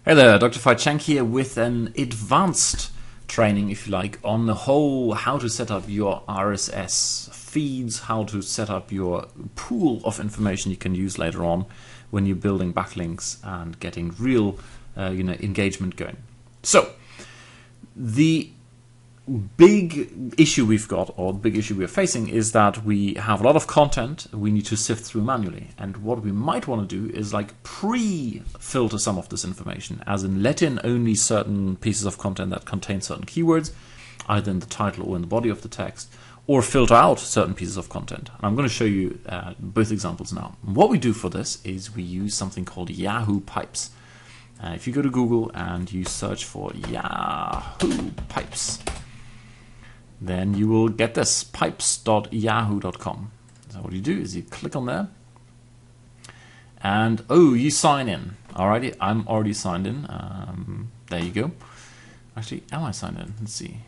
Hey there, Dr. Fai Cheng here with an advanced training, if you like, on the whole how to set up your RSS feeds, how to set up your pool of information you can use later on when you're building backlinks and getting real engagement going. So, the big issue we've got, or the big issue we're facing, is that we have a lot of content we need to sift through manually. And what we might want to do is like pre-filter some of this information, as in let in only certain pieces of content that contain certain keywords, either in the title or in the body of the text, or filter out certain pieces of content. And I'm going to show you both examples now. And what we do for this is we use something called Yahoo Pipes. If you go to Google and you search for Yahoo Pipes, then you will get this, pipes.yahoo.com. So what you do is you click on there, and you sign in. Alrighty, I'm already signed in. There you go. Actually, am I signed in? Let's see.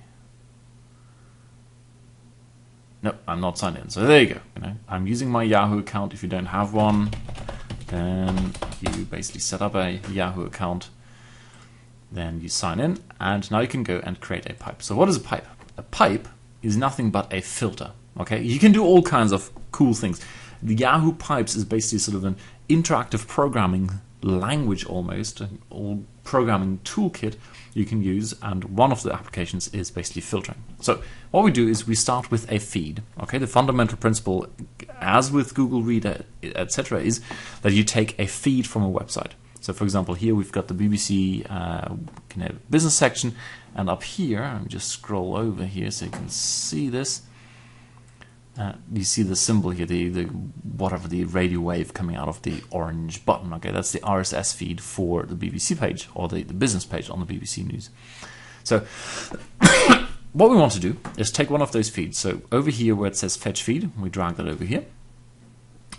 No, I'm not signed in. So there you go. I'm using my Yahoo account. If you don't have one, then you basically set up a Yahoo account. Then you sign in, and now you can go and create a pipe. So what is a pipe? A pipe is nothing but a filter. Okay, you can do all kinds of cool things. The Yahoo Pipes is basically sort of an interactive programming language, almost or programming toolkit you can use, and one of the applications is basically filtering. So what we do is we start with a feed. Okay, the fundamental principle, as with Google Reader, etc., is that you take a feed from a website. So for example, here we've got the BBC business section, and up here, I'll just scroll over here so you can see this. You see the symbol here, the radio wave coming out of the orange button. Okay, that's the RSS feed for the BBC page, or the business page on the BBC News. So what we want to do is take one of those feeds. So over here where it says fetch feed, we drag that over here.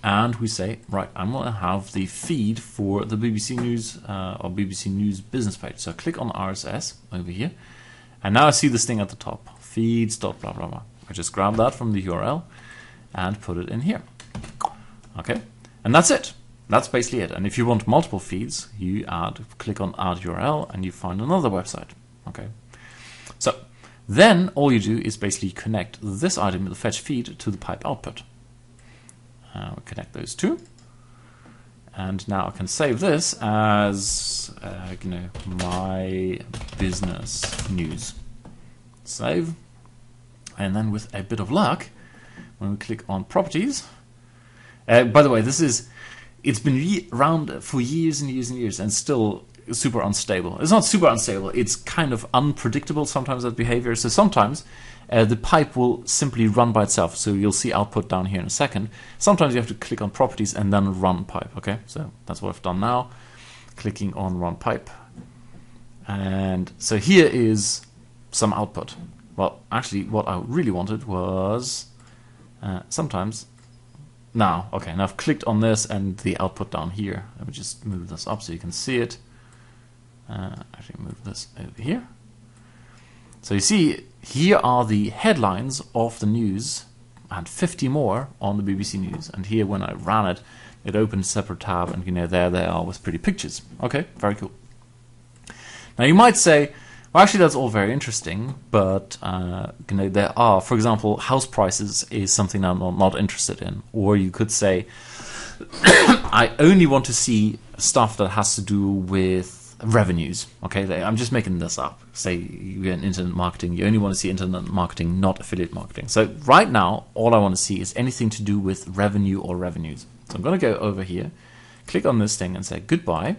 And we say, right, I'm going to have the feed for the BBC News or BBC News business page. So click on RSS over here. And now I see this thing at the top, feeds.blah, blah, blah. I just grab that from the URL and put it in here. Okay, and that's it. That's basically it. And if you want multiple feeds, you click on add URL and you find another website. Okay, so then all you do is basically connect this item, the fetch feed, to the pipe output. We connect those two, and now I can save this as my business news. Save, and then with a bit of luck, when we click on properties, by the way, it's been around for years and years and years, and still super unstable. It's not super unstable, it's kind of unpredictable sometimes, that behavior. So sometimes the pipe will simply run by itself. So you'll see output down here in a second. Sometimes you have to click on properties and then run pipe. Okay, so that's what I've done now, clicking on run pipe. And so here is some output. Well, actually what I really wanted was sometimes now. Okay, now I've clicked on this and the output down here. Let me just move this up so you can see it. Actually move this over here. So you see, here are the headlines of the news, and 50 more on the BBC News. And here, when I ran it, it opened a separate tab, and there they are with pretty pictures. Okay, very cool. Now you might say, well, actually that's all very interesting, but there are, for example, house prices is something I'm not interested in. Or you could say, I only want to see stuff that has to do with revenues. Okay, I'm just making this up. Say you're in internet marketing, you only want to see internet marketing, not affiliate marketing. So right now, all I want to see is anything to do with revenue or revenues. So I'm going to go over here, click on this thing and say goodbye,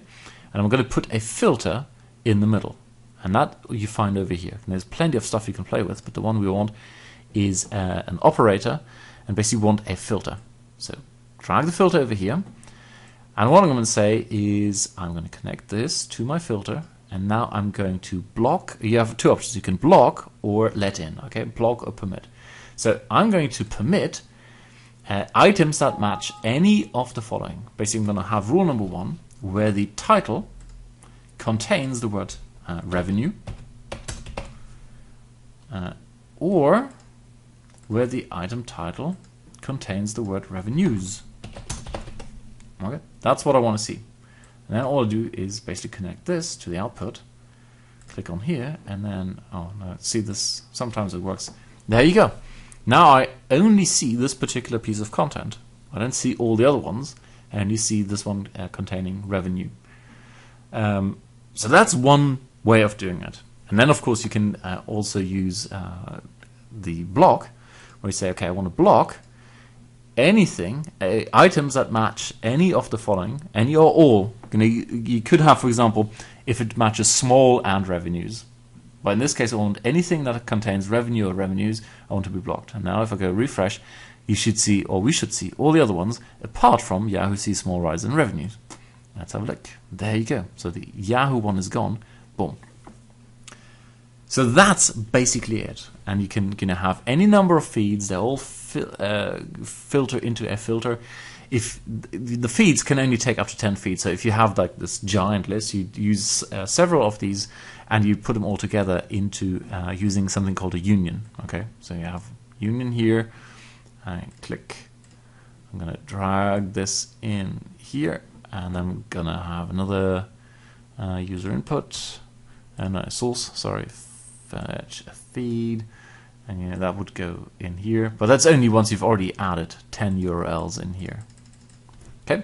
and I'm going to put a filter in the middle. And that you find over here. And there's plenty of stuff you can play with, but the one we want is an operator, and basically want a filter. So drag the filter over here. And what I'm going to say is I'm going to connect this to my filter, and now I'm going to block. You have two options. You can block or let in. Okay, block or permit. So I'm going to permit items that match any of the following. Basically, I'm going to have rule number 1, where the title contains the word revenue, or where the item title contains the word revenues. Okay, that's what I want to see. And then all I do is basically connect this to the output, click on here, and then, oh no, see this, sometimes it works. There you go. Now I only see this particular piece of content. I don't see all the other ones, and you see this one containing revenue. So that's one way of doing it. And then of course you can also use the block, where you say, okay, I want to block anything, items that match any of the following, any or all. You could have, for example, if it matches small and revenues. But in this case, I want anything that contains revenue or revenues, I want to be blocked. And now if I go refresh, you should see, or we should see, all the other ones, apart from Yahoo See Small Rise in Revenues. Let's have a look. There you go. So the Yahoo one is gone. Boom. So that's basically it. And you can have any number of feeds. They all filter into a filter. If the feeds can only take up to 10 feeds, so if you have like this giant list, you use several of these and you put them all together into using something called a union. Okay, so you have union here. I click. I'm gonna drag this in here, and I'm gonna have another user input and a source. Sorry, fetch a feed. And that would go in here, but that's only once you've already added 10 URLs in here. Okay,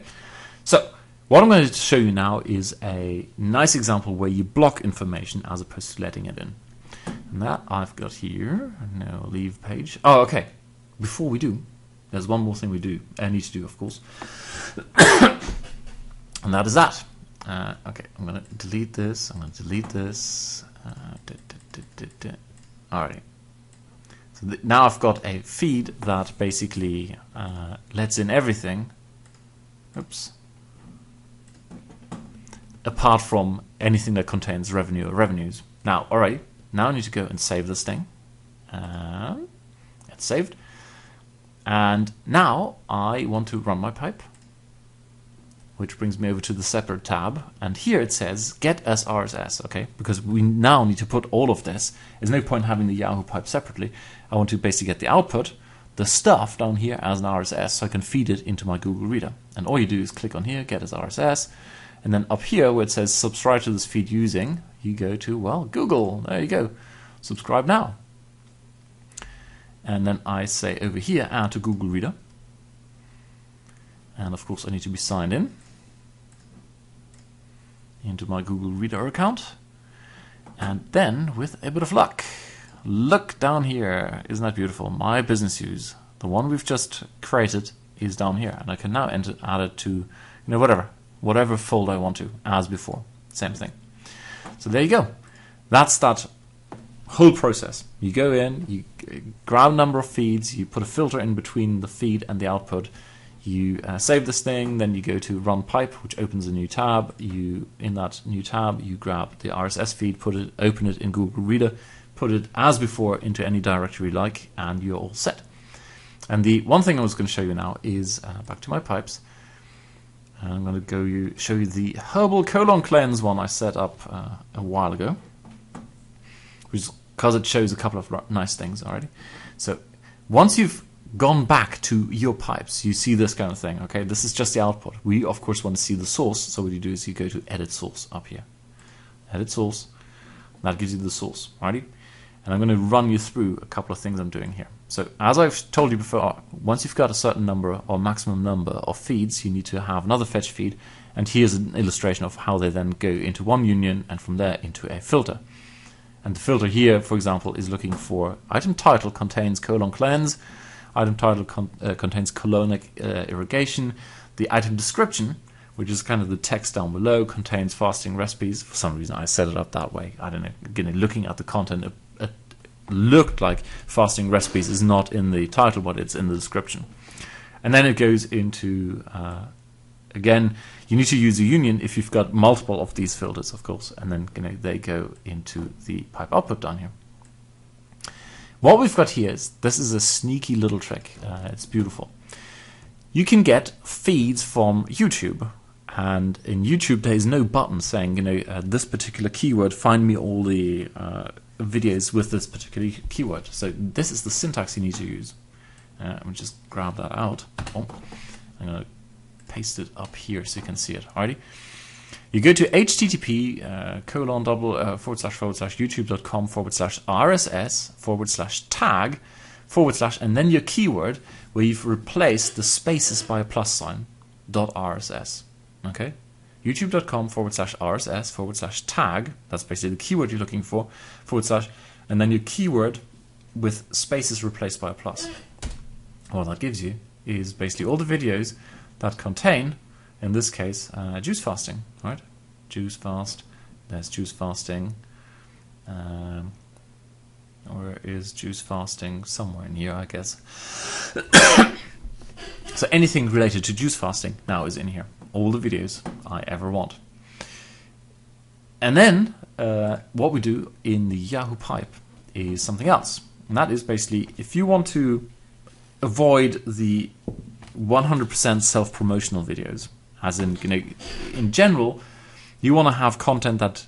so what I'm going to show you now is a nice example where you block information as opposed to letting it in. And that I've got here. No, leave page. Oh, okay. Before we do, there's one more thing we need to do, of course, and that is that. Okay, I'm going to delete this. I'm going to delete this. Alright. So now I've got a feed that basically lets in everything. Oops. Apart from anything that contains revenue or revenues. Now, alright, now I need to go and save this thing. It's saved. And now I want to run my pipe, which brings me over to the separate tab, and here it says get as RSS, okay, because we now need to put all of this. There's no point having the Yahoo pipe separately. I want to basically get the output, the stuff down here as an RSS, so I can feed it into my Google Reader. And all you do is click on here, get as RSS, and then up here where it says subscribe to this feed using, you go to, well, Google, there you go, subscribe now. And then I say over here, add to Google Reader. And of course I need to be signed in into my Google Reader account. And then, with a bit of luck, look down here. Isn't that beautiful? My business use, the one we've just created, is down here. And I can now add it to, whatever folder I want to, as before. Same thing. So there you go. That's that whole process. You go in, you grab a number of feeds, you put a filter in between the feed and the output. You save this thing, then you go to Run Pipe, which opens a new tab. In that new tab, you grab the RSS feed, open it in Google Reader, put it as before into any directory you like, and you're all set. And the one thing I was going to show you now is back to my pipes. I'm going to show you the herbal colon cleanse one I set up a while ago, because it shows a couple of nice things already. So once you've gone back to your pipes, you see this kind of thing. Okay, this is just the output. We of course want to see the source, so what you do is you go to edit source up here, edit source. That gives you the source. Alrighty, and I'm going to run you through a couple of things I'm doing here. So as I've told you before, once you've got a certain number or maximum number of feeds, you need to have another fetch feed, and here's an illustration of how they then go into one union and from there into a filter. And the filter here, for example, is looking for item title contains colon cleanse. Item title contains colonic irrigation. The item description, which is kind of the text down below, contains fasting recipes. For some reason, I set it up that way. I don't know. Again, looking at the content, it looked like fasting recipes is not in the title, but it's in the description. And then it goes into, again, you need to use a union if you've got multiple of these filters, of course. And then they go into the pipe output down here. What we've got here is, this is a sneaky little trick. It's beautiful. You can get feeds from YouTube, and in YouTube there is no button saying, this particular keyword, find me all the videos with this particular keyword. So this is the syntax you need to use. Let me just grab that out. I'm going to paste it up here so you can see it. Alrighty. You go to http://youtube.com/RSS/tag/ and then your keyword where you've replaced the spaces by a plus sign .rss. Okay, youtube.com/RSS/tag. That's basically the keyword you're looking for / and then your keyword with spaces replaced by a plus. What that gives you is basically all the videos that contain, in this case, juice fasting, right? Juice fast. There's juice fasting. Or is juice fasting somewhere in here, I guess. So anything related to juice fasting now is in here. All the videos I ever want. And then what we do in the Yahoo Pipe is something else. And that is basically, if you want to avoid the 100% self-promotional videos, as in, in general, you want to have content that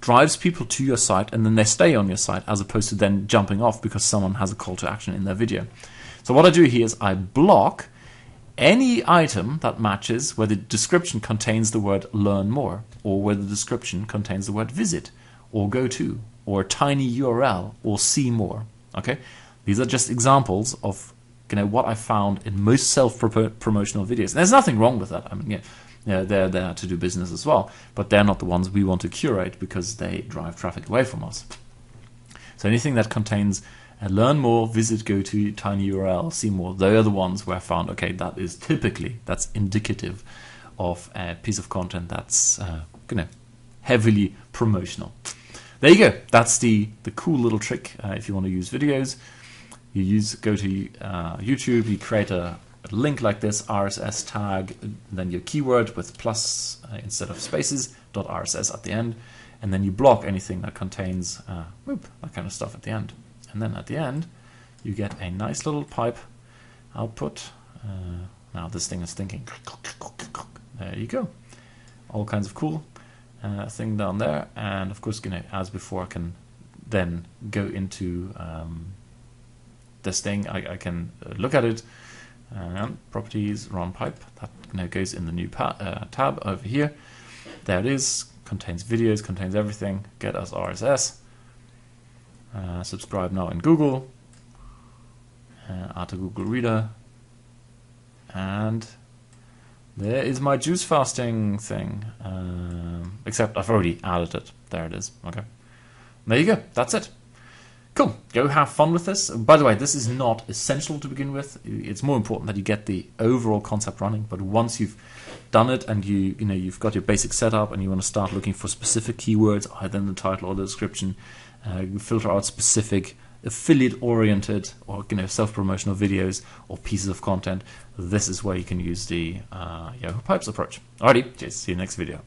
drives people to your site and then they stay on your site, as opposed to then jumping off because someone has a call to action in their video. So what I do here is I block any item that matches where the description contains the word learn more, or where the description contains the word visit, or go to, or tiny URL, or see more. Okay, these are just examples of what I found in most self-promotional videos. And there's nothing wrong with that. I mean, yeah, they're there to do business as well, but they're not the ones we want to curate because they drive traffic away from us. So anything that contains learn more, visit, go to, tiny URL, see more, they are the ones where I found, okay, that's indicative of a piece of content that's heavily promotional. There you go. That's the cool little trick if you want to use videos. Go to YouTube, you create a link like this, RSS tag, then your keyword with plus instead of spaces, .rss at the end, and then you block anything that contains that kind of stuff at the end. And then at the end, you get a nice little pipe output. Now this thing is thinking. There you go. All kinds of cool thing down there. And of course, as before, I can then go into this thing. I can look at it. Properties, run pipe. That goes in the new tab over here. There it is. Contains videos, contains everything. Get us RSS. Subscribe now in Google. Add to Google Reader. And there is my juice fasting thing. Except I've already added it. There it is. Okay. There you go. That's it. Cool. Go have fun with this. By the way, this is not essential to begin with. It's more important that you get the overall concept running. But once you've done it and you've got your basic setup and you want to start looking for specific keywords, either in the title or the description, filter out specific affiliate-oriented or self-promotional videos or pieces of content. This is where you can use the Yahoo Pipes approach. Alrighty, cheers. See you next video.